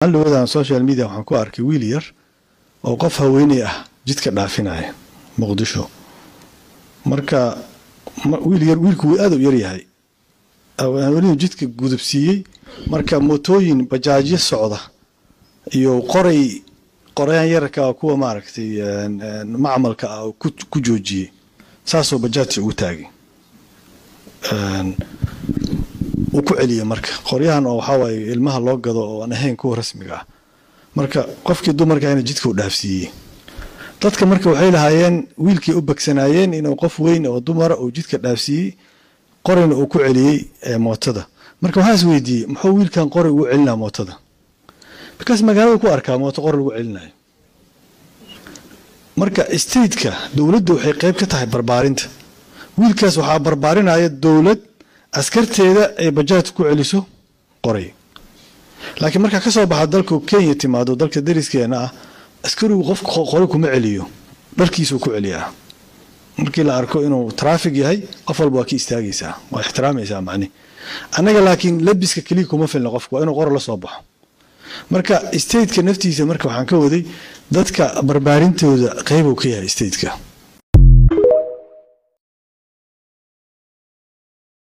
هل هذا سوشيال ميديا waxaan ku arkay wiil yar oo qof haweeney ah jidka dhaafinaya Muqdisho marka wiilku aad u yar yahay haweeney jidka gudubsiiyay marka mootooyin bajaajyo socda iyo qorayan yarka kuwa maaragtay macmalka ku joojiyay saasoo bajaajta ugu taagay u ku celiya marka qoryahan oo waxa way ilmaha loo gado oo aan ahayn kuwa rasmiga ah marka qofkii dumarka ay jidka u dhaafsiiyay dadka marka waxay lahaayeen wiilkii u bagsanaayeen inuu qof weyn oo dumar oo jidka dhaafsiiyay qorina uu ku celiyay mootada marka waxa is weydiiyay muxuu wiilkan qori ugu celinaa mootada because magaalada ku arkaa mooto qori ugu celinayo marka state-ka dawladdu waxay qayb ka tahay barbaarinta wiilkaas waxa barbaarinaya dawlad askarteeda ay bajaaj ku celiso qoray laakiin marka ka soo baxa dalka Kenya timaado dalka dariskeena ah askarigu qof qoray kuma celiyo dalkiisu ku celiyaa markii la arko inuu traffic yahay qof walba waa ki istaagaysaa waa ixtiraamaysaa macni anaga laakiin labiska kaliya kuma filna qofku waa inuu qor la soo baxo marka state-ka naftiisa marka waxaan ka waday dadka barbaarintooda qayb uu ka yahay state-ka